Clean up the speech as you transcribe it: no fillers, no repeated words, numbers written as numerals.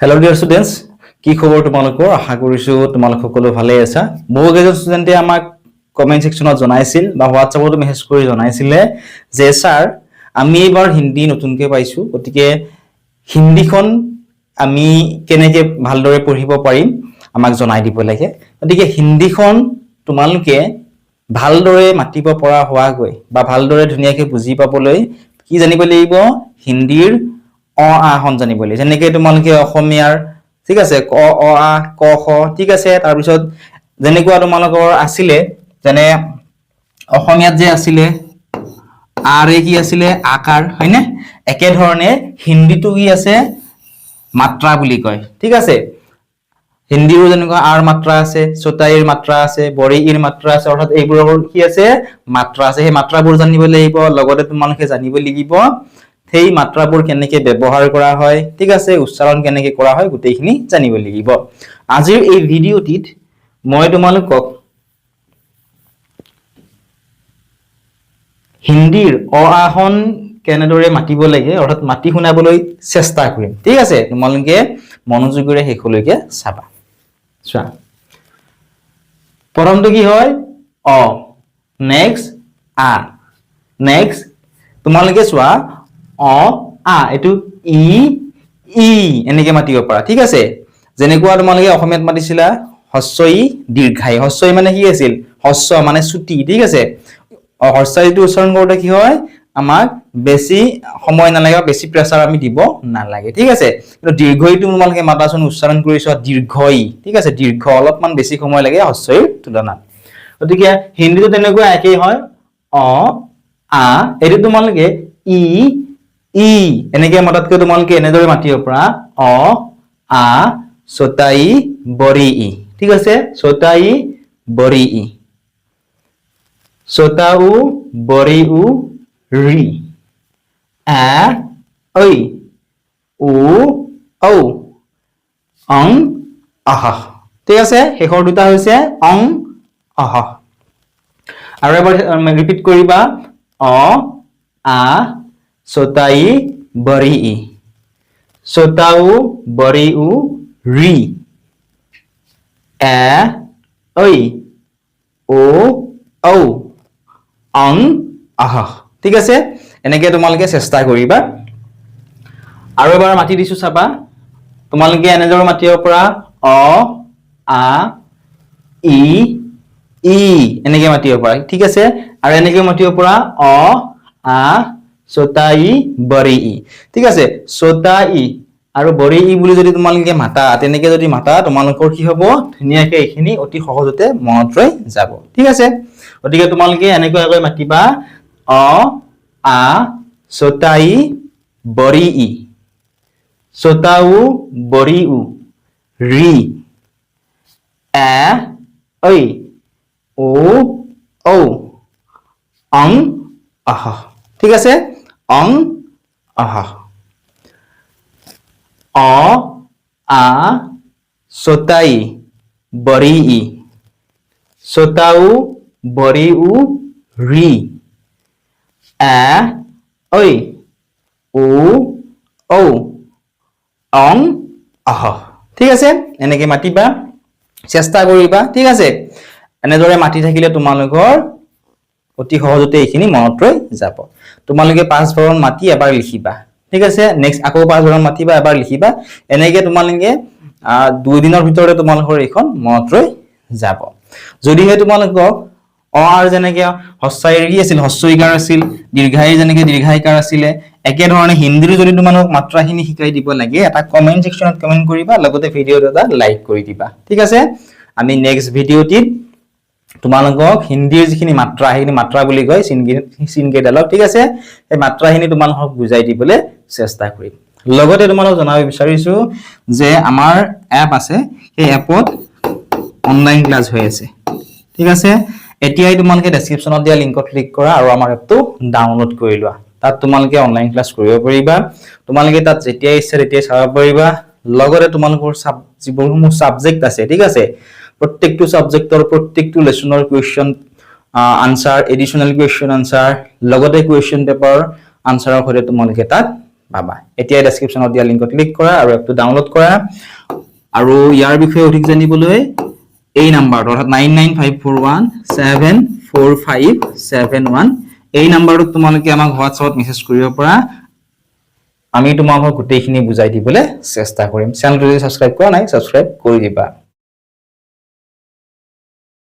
Hello dear students, কি খবৰ তোমালোকৰ আশা কৰিছো তোমালোক সকলো ভালে আছা বহু কেইজন ষ্টুডেন্টে আমাক কমেন্ট সেকশনত জনাইছিল বা হোৱাটছআপত মেছেজ কৰি জনাইছিলে যে স্যাৰ আমি এবাৰ হিন্দী নতুনকৈ পাইছো গতিকে হিন্দীখন আমি কেনেকৈ ভালদৰে পঢ়িব পাৰিম আমাক জনাই দিব লাগে গতিকে হিন্দীখন তোমালোকে ভালদৰে মাতিব পৰা হোৱাকৈ বা ভালদৰে ধুনীয়াকৈ বুজি পাবলৈ কি জানিব লাগিব হিন্দীৰ অ আ হন জানিব লাগিব যেনেকৈ তোমালোকে অসমীয়াৰ ঠিক আছে ক অ আ ক খ ঠিক আছে তাৰ পিছত যেনেকুৱা তোমালোকৰ আছিলে যেনে অসমীয়াত যে আছিলে আৰে কি আছিলে আকাৰ হয়নে একে ধৰণে হিন্দীটো কি আছে মাত্ৰা বুলি কয় ঠিক আছে হিন্দীৰো যেনেকুৱা আৰ মাত্ৰা আছে চতাইৰ মাত্ৰা আছে বৰিইৰ মাত্ৰা আছে অৰ্থাৎ এইবোৰৰ কি আছে মাত্ৰা আছে সেই মাত্ৰাবোৰ জানিব লাগিব লগতে তোমালোকে জানিব লাগিব সেই মাত্ৰাবোৰ কেনেকৈ ব্যৱহাৰ কৰা হয় ঠিক আছে উচ্চাৰণ কেনেকৈ কৰা হয় গোটেইখিনি জানিব লাগিব আজিৰ এই ভিডিঅ'টিত মই তোমালোকক হিন্দীৰ অ আ হন কেনেদৰে মাতিব লাগে অৰ্থাৎ মাতি শুনাবলৈ চেষ্টা কৰিম ঠিক আছে তোমালোকে মনোযোগেৰে শেষলৈকে চাবা চোৱা প্ৰথমটো কি হয় অ নেক্সট আ নেক্সট তোমালোকে চোৱা অ আ এটো ই ই এনেকৈ মাতিব পাৰা ঠিক আছে যেনেকুৱা তোমালোকে অসমীয়াত মাতিছিলা হস্ৰই দীৰ্ঘাই হস্ৰই মানে কি আছিল হস্ৰ মানে ছুটি ঠিক আছে হস্ৰইটো উচ্চাৰণ কৰোঁতে কি হয় আমাক বেছি সময় নালাগে বেছি প্ৰেছাৰ আমি দিব নালাগে ঠিক আছে কিন্তু দীৰ্ঘইটো তোমালোকে মাতাচোন উচ্চাৰণ কৰিছ দীৰ্ঘই ঠিক আছে দীৰ্ঘ অলপমান বেছি সময় লাগে হস্ৰইৰ তুলনাত গতিকে হিন্দীটো তেনেকুৱা একেই হয় অ আ এটো তোমালোকে ই ই এনেকৈ মাতাতকৈ তোমালোকে এনেদৰে মাতিব পৰা অ আ চতাই বৰি ই ঠিক আছে চতাই বৰি ই চতাউ বৰিউ ৰি আ ঐ উ ঔ অং আহ ঠিক আছে শেষৰ দুটা হৈছে অং আহ আৰু এবাৰ ৰিপিট কৰিবা অ আ চতাই বৰি ই চতাউ বৰিউ ৰি এ ঐ ও ঔ অং আহ ঠিক আছে এনেকৈ তোমালোকে চেষ্টা কৰিবা আৰু এবাৰ মাতি দিছো চাবা তোমালোকে এনেদৰে মাতিব পৰা অ আ ই ই এনেকৈ মাতিব পৰা ঠিক আছে আৰু এনেকৈ মাতিব পৰা অ আ চতাই বৰি ই ঠিক আছে চতাই আৰু বৰি ই বুলি যদি তোমালোকে মাতা তেনেকৈ যদি মাতা তোমালোকৰ কি হ'ব ধুনীয়াকৈ এইখিনি অতি সহজতে মনত ৰৈ যাব ঠিক আছে গতিকে তোমালোকে এনেকৈ মাতিবা অ আ চতাই বৰি ই চতাউ বৰিউ ৰি এ ঐ ও ঔ অং আহ ঠিক আছে অং আহ অ আ চতাই বৰি ই চতাউ বৰিউ ৰি এ ঐ ও ঔ অং আহ ঠিক আছে এনেকৈ মাতিবা চেষ্টা কৰিবা ঠিক আছে এনেদৰে মাতি থাকিলে তোমালোকৰ অতি সহজতে এইখিনি মনত ৰৈ যাব তোমালোকে 5 বাৰমান মাতি এবাৰ লিখিবা ঠিক আছে নেক্সট আকৌ 5 বাৰমান মাতিবা এবাৰ লিখিবা এনেকৈ তোমালোকে 2 দিনৰ ভিতৰতে তোমালোকৰ এইখন মনত ৰৈ যাব যদিহে তোমালোকক অ আৰু যেনেকৈ হস্ৰইৰ কি আছিল হস্ৰইকাৰ আছিল দীৰ্ঘাইৰ যেনেকৈ দীৰ্ঘাইকাৰ আছিলে একে ধৰণে হিন্দীৰো যদি তোমালোকক মাত্ৰাখিনি শিকাই দিব লাগে এটা কমেন্ট সেকশনত কমেন্ট কৰিবা লগতে ভিডিঅ'টো এটা লাইক কৰি দিবা ঠিক আছে আমি নেক্সট ভিডিঅ'টিত তোমালোকক হিন্দীৰ যিখিনি মাত্ৰা সেইখিনি মাত্ৰা বুলি কয় চিনকেইডালক ঠিক আছে এই মাত্ৰাখিনি তোমালোকক বুজাই দিবলৈ চেষ্টা কৰিম লগতে তোমালোকক জনাব বিচাৰিছো যে আমাৰ এপ আছে সেই এপত অনলাইন ক্লাছ হৈ আছে ঠিক আছে এতিয়াই তোমালোকে ডেসক্ৰিপচনত দিয়া লিংকত ক্লিক কৰা আৰু আমাৰ এপটো ডাউনলোড কৰি লোৱা তাত তোমালোকে অনলাইন ক্লাছ কৰিব পাৰিবা তোমালোকে তাত যেতিয়াই ইচ্ছা তেতিয়াই চাব পাৰিবা লগতে তোমালোকৰ যিবোৰ সাবজেক্ট আছে ঠিক আছে প্ৰত্যেকটো সাবজেক্টৰ প্ৰত্যেকটো লেসনৰ question answer additional question answer লগতে কোৱেশ্চন পেপাৰ আনসাৰৰ সৈতে তোমালোকে তাত পাবা এতিয়া ডেসক্ৰিপচনত দিয়া লিংকত ক্লিক কৰা আৰু এপটো ডাউনলোড কৰা আৰু ইয়াৰ বিষয়ে অধিক জানিবলৈ এই নাম্বাৰটো অৰ্থাৎ 9954174571 এই নাম্বাৰটোত তোমালোকে আমাক হোৱাটছআপত মেছেজ কৰিব পৰা আমি তোমাক গোটেইখিনি বুজাই দিবলৈ চেষ্টা কৰিম চেনেলটো যদি সাবস্ক্ৰাইব কৰা নাই সাবস্ক্ৰাইব কৰি দিবা